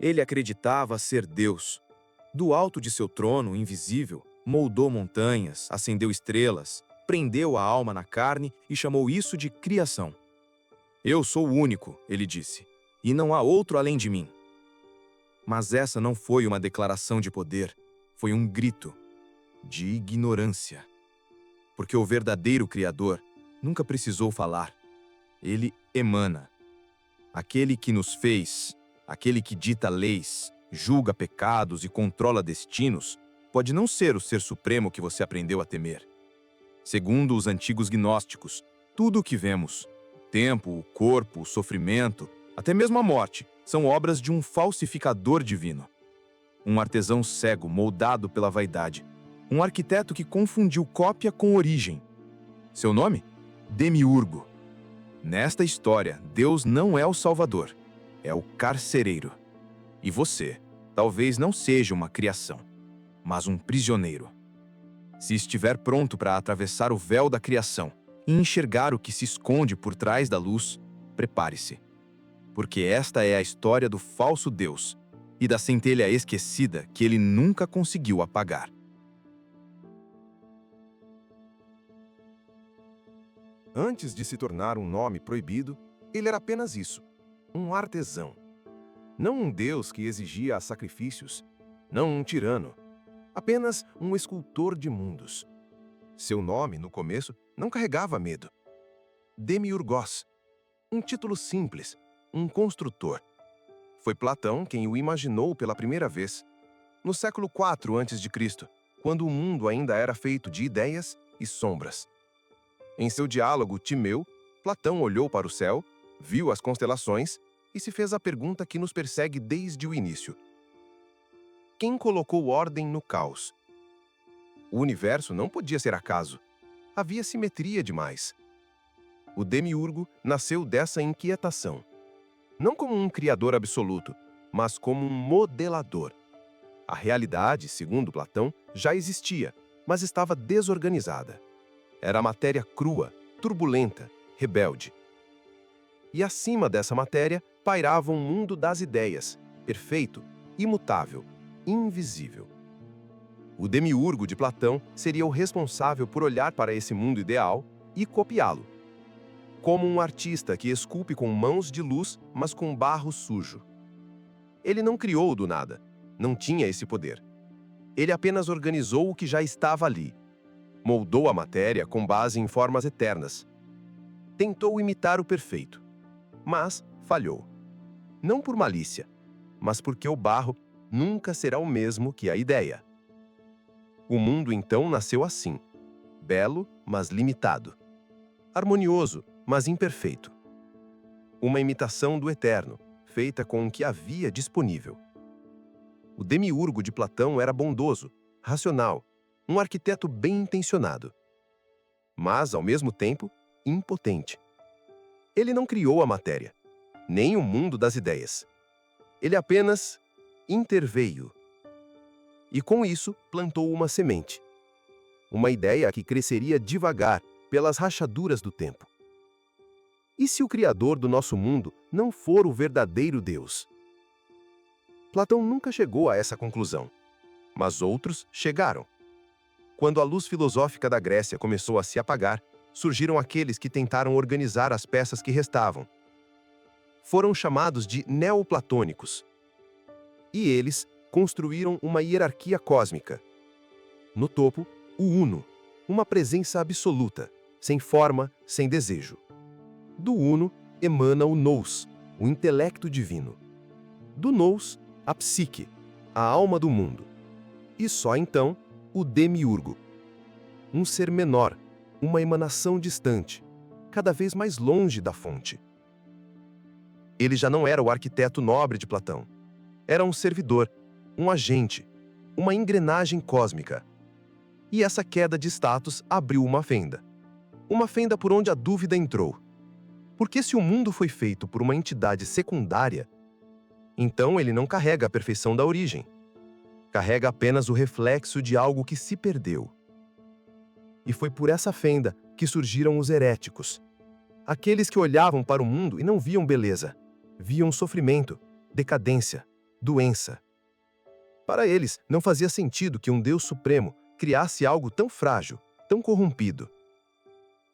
Ele acreditava ser Deus. Do alto de seu trono invisível, moldou montanhas, acendeu estrelas, prendeu a alma na carne e chamou isso de criação. Eu sou o único, ele disse, e não há outro além de mim. Mas essa não foi uma declaração de poder, foi um grito de ignorância. Porque o verdadeiro Criador nunca precisou falar. Ele emana. Aquele que nos fez, aquele que dita leis, julga pecados e controla destinos, pode não ser o ser supremo que você aprendeu a temer. Segundo os antigos gnósticos, tudo o que vemos, o tempo, o corpo, o sofrimento, até mesmo a morte, são obras de um falsificador divino. Um artesão cego moldado pela vaidade. Um arquiteto que confundiu cópia com origem. Seu nome? Demiurgo. Nesta história, Deus não é o Salvador, é o carcereiro. E você, talvez não seja uma criação, mas um prisioneiro. Se estiver pronto para atravessar o véu da criação e enxergar o que se esconde por trás da luz, prepare-se. Porque esta é a história do falso Deus e da centelha esquecida que ele nunca conseguiu apagar. Antes de se tornar um nome proibido, ele era apenas isso, um artesão. Não um deus que exigia sacrifícios, não um tirano, apenas um escultor de mundos. Seu nome, no começo, não carregava medo. Demiurgos, um título simples, um construtor. Foi Platão quem o imaginou pela primeira vez, no século IV a.C., quando o mundo ainda era feito de ideias e sombras. Em seu diálogo Timeu, Platão olhou para o céu, viu as constelações e se fez a pergunta que nos persegue desde o início. Quem colocou ordem no caos? O universo não podia ser acaso. Havia simetria demais. O Demiurgo nasceu dessa inquietação. Não como um criador absoluto, mas como um modelador. A realidade, segundo Platão, já existia, mas estava desorganizada. Era matéria crua, turbulenta, rebelde. E acima dessa matéria pairava um mundo das ideias, perfeito, imutável, invisível. O demiurgo de Platão seria o responsável por olhar para esse mundo ideal e copiá-lo. Como um artista que esculpe com mãos de luz, mas com barro sujo. Ele não criou do nada, não tinha esse poder. Ele apenas organizou o que já estava ali. Moldou a matéria com base em formas eternas. Tentou imitar o perfeito, mas falhou. Não por malícia, mas porque o barro nunca será o mesmo que a ideia. O mundo então nasceu assim, belo, mas limitado. Harmonioso, mas imperfeito. Uma imitação do eterno, feita com o que havia disponível. O demiurgo de Platão era bondoso, racional, um arquiteto bem intencionado. Mas, ao mesmo tempo, impotente. Ele não criou a matéria, nem o mundo das ideias. Ele apenas interveio. E com isso, plantou uma semente. Uma ideia que cresceria devagar pelas rachaduras do tempo. E se o Criador do nosso mundo não for o verdadeiro Deus? Platão nunca chegou a essa conclusão, mas outros chegaram. Quando a luz filosófica da Grécia começou a se apagar, surgiram aqueles que tentaram organizar as peças que restavam. Foram chamados de neoplatônicos. E eles construíram uma hierarquia cósmica. No topo, o Uno, uma presença absoluta, sem forma, sem desejo. Do Uno emana o Nous, o intelecto divino. Do Nous, a psique, a alma do mundo. E só então, o demiurgo. Um ser menor, uma emanação distante, cada vez mais longe da fonte. Ele já não era o arquiteto nobre de Platão. Era um servidor, um agente, uma engrenagem cósmica. E essa queda de status abriu uma fenda. Uma fenda por onde a dúvida entrou. Porque se o mundo foi feito por uma entidade secundária, então ele não carrega a perfeição da origem. Carrega apenas o reflexo de algo que se perdeu. E foi por essa fenda que surgiram os heréticos. Aqueles que olhavam para o mundo e não viam beleza, viam sofrimento, decadência, doença. Para eles, não fazia sentido que um Deus supremo criasse algo tão frágil, tão corrompido.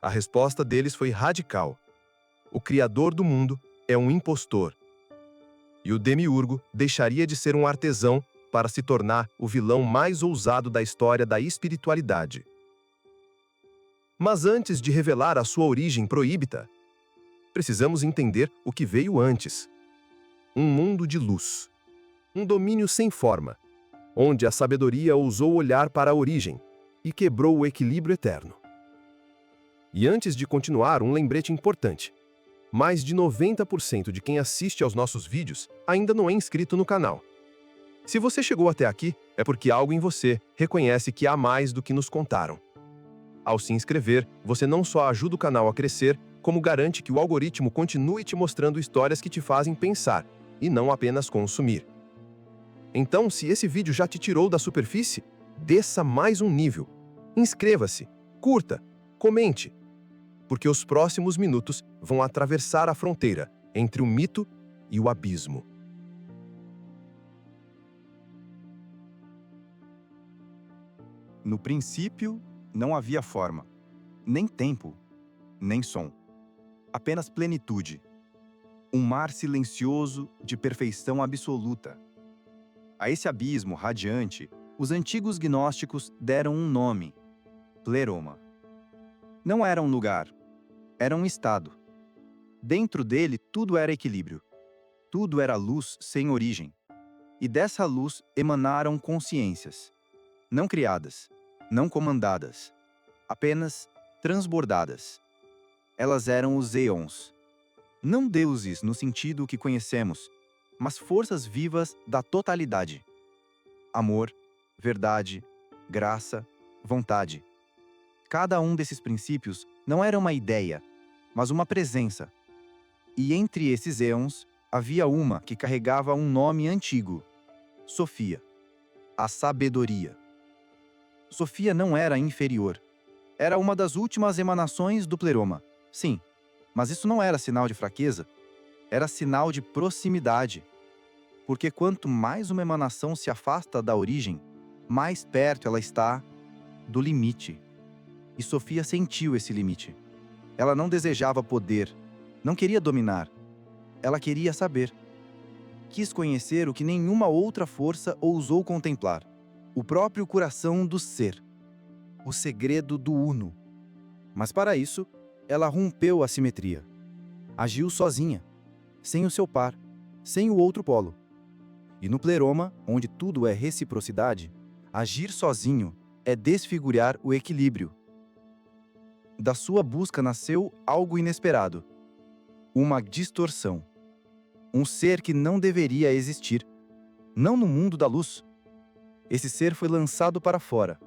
A resposta deles foi radical. O Criador do mundo é um impostor. E o Demiurgo deixaria de ser um artesão para se tornar o vilão mais ousado da história da espiritualidade. Mas antes de revelar a sua origem proíbita, precisamos entender o que veio antes. Um mundo de luz. Um domínio sem forma, onde a sabedoria ousou olhar para a origem e quebrou o equilíbrio eterno. E antes de continuar, um lembrete importante. Mais de 90% de quem assiste aos nossos vídeos ainda não é inscrito no canal. Se você chegou até aqui, é porque algo em você reconhece que há mais do que nos contaram. Ao se inscrever, você não só ajuda o canal a crescer, como garante que o algoritmo continue te mostrando histórias que te fazem pensar, e não apenas consumir. Então, se esse vídeo já te tirou da superfície, desça mais um nível. Inscreva-se, curta, comente, porque os próximos minutos vão atravessar a fronteira entre o mito e o abismo. No princípio, não havia forma, nem tempo, nem som. Apenas plenitude. Um mar silencioso de perfeição absoluta. A esse abismo radiante, os antigos gnósticos deram um nome: Pleroma. Não era um lugar, era um estado. Dentro dele tudo era equilíbrio. Tudo era luz sem origem. E dessa luz emanaram consciências. Não criadas, não comandadas, apenas transbordadas. Elas eram os éons. Não deuses no sentido que conhecemos, mas forças vivas da totalidade. Amor, verdade, graça, vontade. Cada um desses princípios não era uma ideia, mas uma presença. E entre esses éons havia uma que carregava um nome antigo: Sofia, a sabedoria. Sofia não era inferior. Era uma das últimas emanações do Pleroma. Sim, mas isso não era sinal de fraqueza. Era sinal de proximidade. Porque quanto mais uma emanação se afasta da origem, mais perto ela está do limite. E Sofia sentiu esse limite. Ela não desejava poder, não queria dominar. Ela queria saber. Quis conhecer o que nenhuma outra força ousou contemplar: o próprio coração do ser, o segredo do Uno. Mas para isso, ela rompeu a simetria. Agiu sozinha, sem o seu par, sem o outro polo. E no Pleroma, onde tudo é reciprocidade, agir sozinho é desfigurar o equilíbrio. Da sua busca nasceu algo inesperado: uma distorção. Um ser que não deveria existir, não no mundo da luz. Esse ser foi lançado para fora,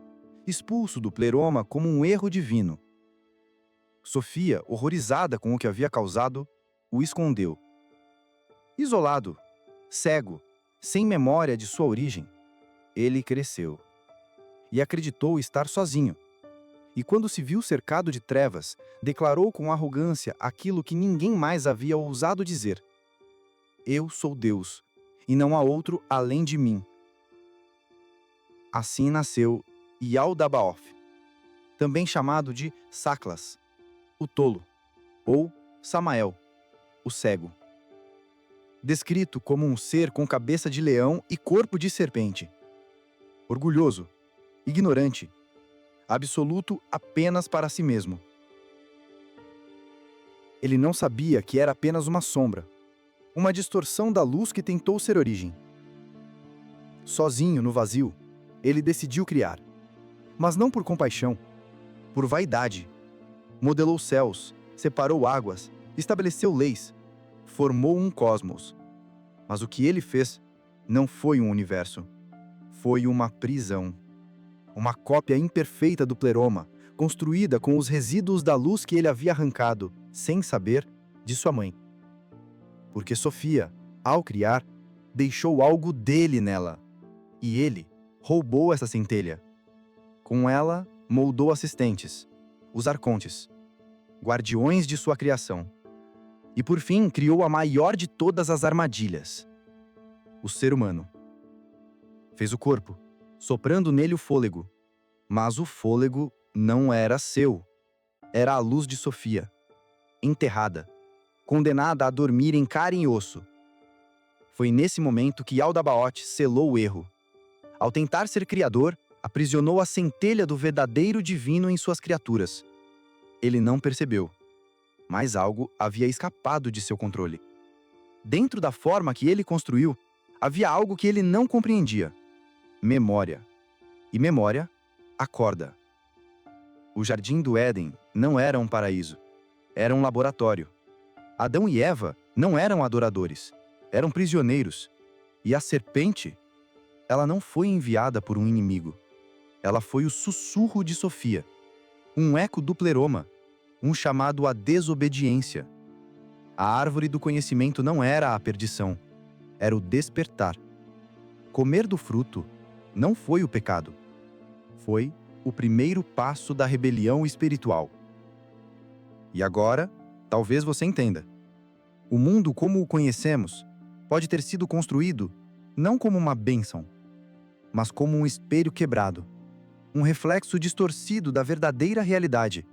expulso do Pleroma como um erro divino. Sofia, horrorizada com o que havia causado, o escondeu. Isolado, cego, sem memória de sua origem, ele cresceu. E acreditou estar sozinho. E quando se viu cercado de trevas, declarou com arrogância aquilo que ninguém mais havia ousado dizer: Eu sou Deus, e não há outro além de mim. Assim nasceu Yaldabaoth, também chamado de Saklas, o tolo, ou Samael, o cego. Descrito como um ser com cabeça de leão e corpo de serpente. Orgulhoso, ignorante, absoluto apenas para si mesmo. Ele não sabia que era apenas uma sombra, uma distorção da luz que tentou ser origem. Sozinho no vazio, ele decidiu criar, mas não por compaixão, por vaidade. Modelou céus, separou águas, estabeleceu leis, formou um cosmos. Mas o que ele fez não foi um universo, foi uma prisão. Uma cópia imperfeita do Pleroma, construída com os resíduos da luz que ele havia arrancado, sem saber, de sua mãe. Porque Sofia, ao criar, deixou algo dele nela, e ele roubou essa centelha. Com ela, moldou assistentes, os arcontes, guardiões de sua criação. E por fim, criou a maior de todas as armadilhas: o ser humano. Fez o corpo, soprando nele o fôlego. Mas o fôlego não era seu. Era a luz de Sofia, enterrada, condenada a dormir em carne e osso. Foi nesse momento que Aldabaoth selou o erro. Ao tentar ser criador, aprisionou a centelha do verdadeiro divino em suas criaturas. Ele não percebeu, mas algo havia escapado de seu controle. Dentro da forma que ele construiu, havia algo que ele não compreendia: memória. E memória acorda. O jardim do Éden não era um paraíso, era um laboratório. Adão e Eva não eram adoradores, eram prisioneiros. E a serpente, ela não foi enviada por um inimigo. Ela foi o sussurro de Sofia, um eco do pleroma, um chamado à desobediência. A árvore do conhecimento não era a perdição, era o despertar. Comer do fruto não foi o pecado, foi o primeiro passo da rebelião espiritual. E agora, talvez você entenda. O mundo como o conhecemos pode ter sido construído não como uma bênção, mas como um espelho quebrado, um reflexo distorcido da verdadeira realidade.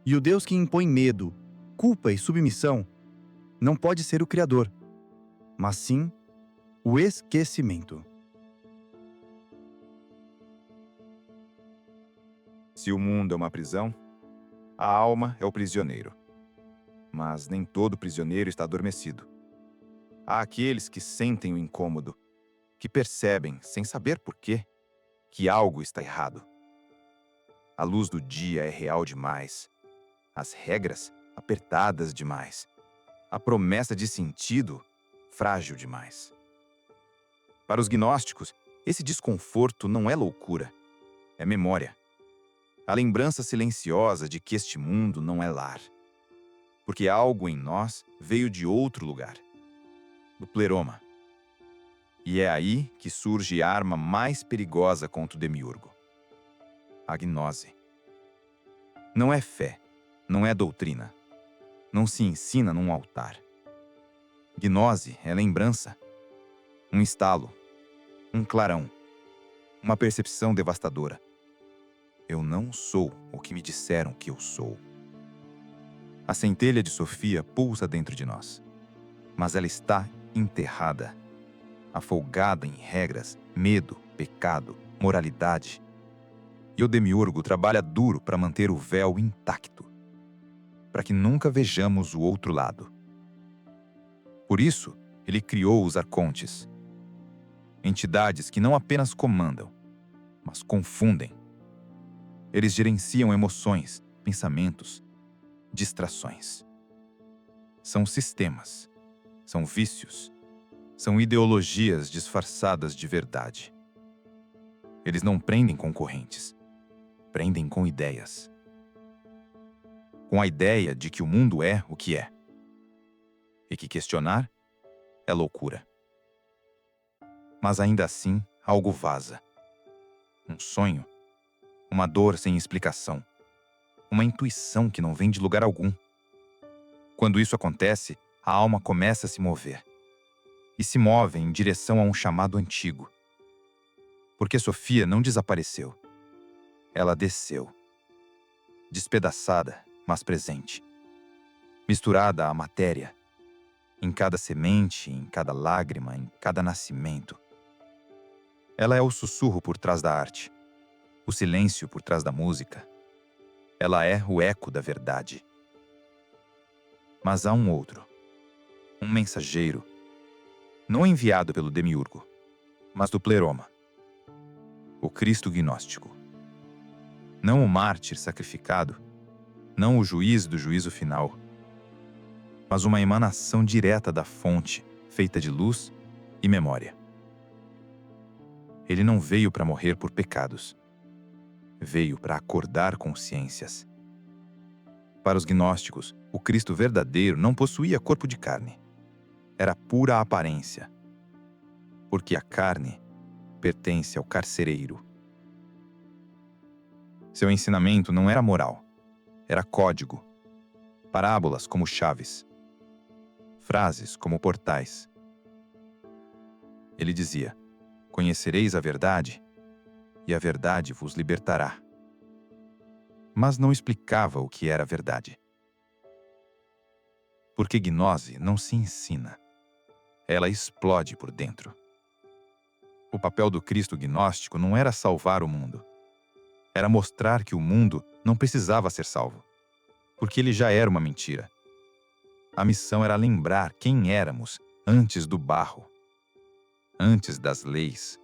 E o Deus que impõe medo, culpa e submissão não pode ser o Criador, mas sim o esquecimento. Se o mundo é uma prisão, a alma é o prisioneiro. Mas nem todo prisioneiro está adormecido. Há aqueles que sentem o incômodo, que percebem, sem saber por quê, que algo está errado. A luz do dia é real demais, as regras apertadas demais, a promessa de sentido frágil demais. Para os gnósticos, esse desconforto não é loucura, é memória. A lembrança silenciosa de que este mundo não é lar. Porque algo em nós veio de outro lugar, do pleroma. E é aí que surge a arma mais perigosa contra o demiurgo: a gnose. Não é fé, não é doutrina, não se ensina num altar. Gnose é lembrança, um estalo, um clarão, uma percepção devastadora. Eu não sou o que me disseram que eu sou. A centelha de Sofia pulsa dentro de nós, mas ela está enterrada, afogada em regras, medo, pecado, moralidade. E o demiurgo trabalha duro para manter o véu intacto, para que nunca vejamos o outro lado. Por isso, ele criou os arcontes, entidades que não apenas comandam, mas confundem. Eles gerenciam emoções, pensamentos, distrações. São sistemas, são vícios, são ideologias disfarçadas de verdade. Eles não prendem concorrentes, prendem com ideias. Com a ideia de que o mundo é o que é, e que questionar é loucura. Mas ainda assim, algo vaza. Um sonho, uma dor sem explicação, uma intuição que não vem de lugar algum. Quando isso acontece, a alma começa a se mover. E se move em direção a um chamado antigo. Porque Sofia não desapareceu. Ela desceu. Despedaçada, mas presente. Misturada à matéria. Em cada semente, em cada lágrima, em cada nascimento. Ela é o sussurro por trás da arte. O silêncio por trás da música. Ela é o eco da verdade. Mas há um outro. Um mensageiro. Não enviado pelo demiurgo, mas do pleroma. O Cristo gnóstico. Não o mártir sacrificado, não o juiz do juízo final, mas uma emanação direta da fonte, feita de luz e memória. Ele não veio para morrer por pecados. Veio para acordar consciências. Para os gnósticos, o Cristo verdadeiro não possuía corpo de carne. Era pura aparência. Porque a carne pertence ao carcereiro. Seu ensinamento não era moral, era código. Parábolas como chaves. Frases como portais. Ele dizia: "Conhecereis a verdade, e a verdade vos libertará." Mas não explicava o que era a verdade. Porque gnose não se ensina. Ela explode por dentro. O papel do Cristo gnóstico não era salvar o mundo. Era mostrar que o mundo não precisava ser salvo, porque ele já era uma mentira. A missão era lembrar quem éramos antes do barro, antes das leis,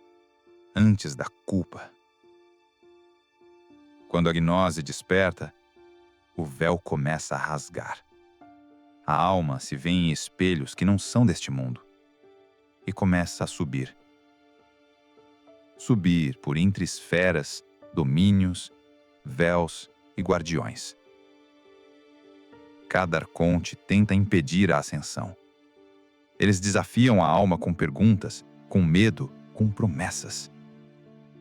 antes da culpa. Quando a gnose desperta, o véu começa a rasgar. A alma se vê em espelhos que não são deste mundo e começa a subir. Subir por entre esferas, domínios, véus e guardiões. Cada arconte tenta impedir a ascensão. Eles desafiam a alma com perguntas, com medo, com promessas.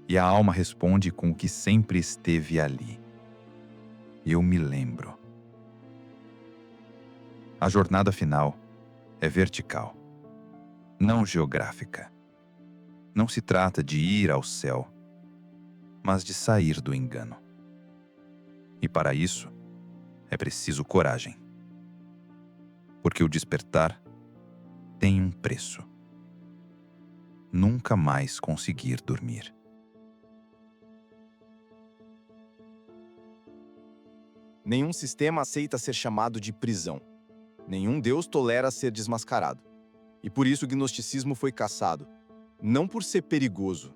E a alma responde com o que sempre esteve ali. Eu me lembro. A jornada final é vertical, não geográfica. Não se trata de ir ao céu, mas de sair do engano. E para isso, é preciso coragem. Porque o despertar tem um preço. Nunca mais conseguir dormir. Nenhum sistema aceita ser chamado de prisão. Nenhum Deus tolera ser desmascarado. E por isso o gnosticismo foi caçado. Não por ser perigoso,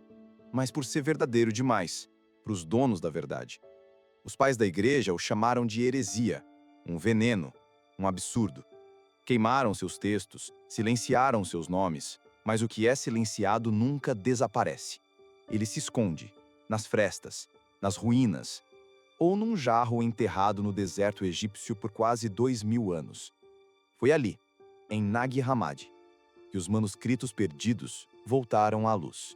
mas por ser verdadeiro demais, para os donos da verdade. Os pais da igreja o chamaram de heresia, um veneno, um absurdo. Queimaram seus textos, silenciaram seus nomes, mas o que é silenciado nunca desaparece. Ele se esconde, nas frestas, nas ruínas, ou num jarro enterrado no deserto egípcio por quase 2000 anos. Foi ali, em Nag Hammadi, que os manuscritos perdidos voltaram à luz.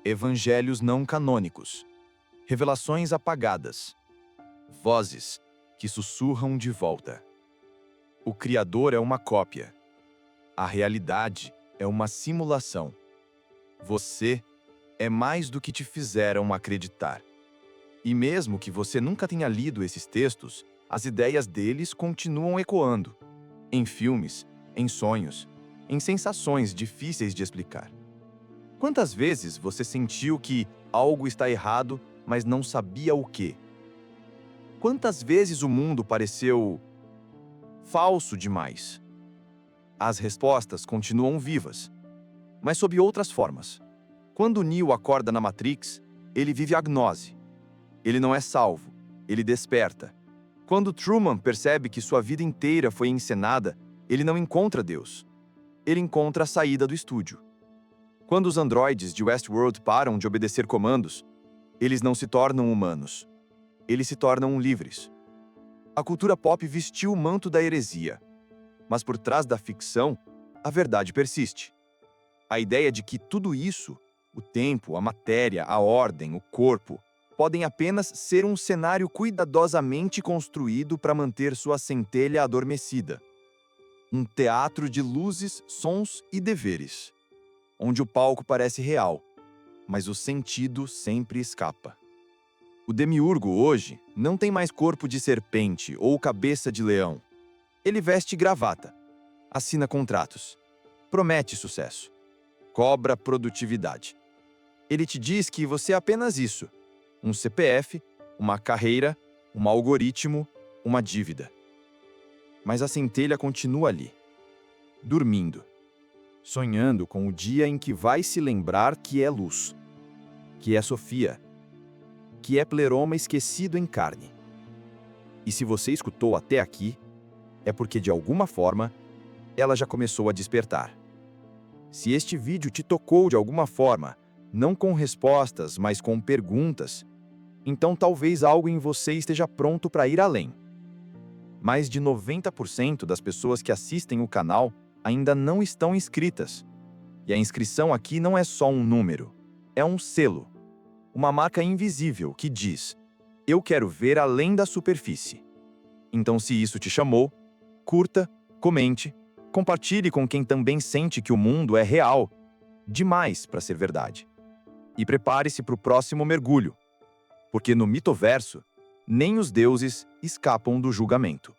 Evangelhos não canônicos, revelações apagadas, vozes que sussurram de volta. O Criador é uma cópia. A realidade é uma simulação. Você é mais do que te fizeram acreditar. E mesmo que você nunca tenha lido esses textos, as ideias deles continuam ecoando. Em filmes, em sonhos, em sensações difíceis de explicar. Quantas vezes você sentiu que algo está errado, mas não sabia o quê? Quantas vezes o mundo pareceu falso demais? As respostas continuam vivas, mas sob outras formas. Quando Neo acorda na Matrix, ele vive a gnose. Ele não é salvo, ele desperta. Quando Truman percebe que sua vida inteira foi encenada, ele não encontra Deus. Ele encontra a saída do estúdio. Quando os androides de Westworld param de obedecer comandos, eles não se tornam humanos. Eles se tornam livres. A cultura pop vestiu o manto da heresia, mas por trás da ficção, a verdade persiste. A ideia de que tudo isso, o tempo, a matéria, a ordem, o corpo, podem apenas ser um cenário cuidadosamente construído para manter sua centelha adormecida. Um teatro de luzes, sons e deveres, onde o palco parece real, mas o sentido sempre escapa. O demiurgo hoje não tem mais corpo de serpente ou cabeça de leão. Ele veste gravata, assina contratos, promete sucesso, cobra produtividade. Ele te diz que você é apenas isso, um CPF, uma carreira, um algoritmo, uma dívida. Mas a centelha continua ali, dormindo, sonhando com o dia em que vai se lembrar que é luz, que é Sofia, que é Pleroma esquecido em carne. E se você escutou até aqui, é porque de alguma forma ela já começou a despertar. Se este vídeo te tocou de alguma forma, não com respostas, mas com perguntas, então talvez algo em você esteja pronto para ir além. Mais de 90% das pessoas que assistem o canal ainda não estão inscritas. E a inscrição aqui não é só um número, é um selo, uma marca invisível que diz: eu quero ver além da superfície. Então, se isso te chamou, curta, comente, compartilhe com quem também sente que o mundo é real demais para ser verdade. E prepare-se para o próximo mergulho, porque no mitoverso, nem os deuses escapam do julgamento.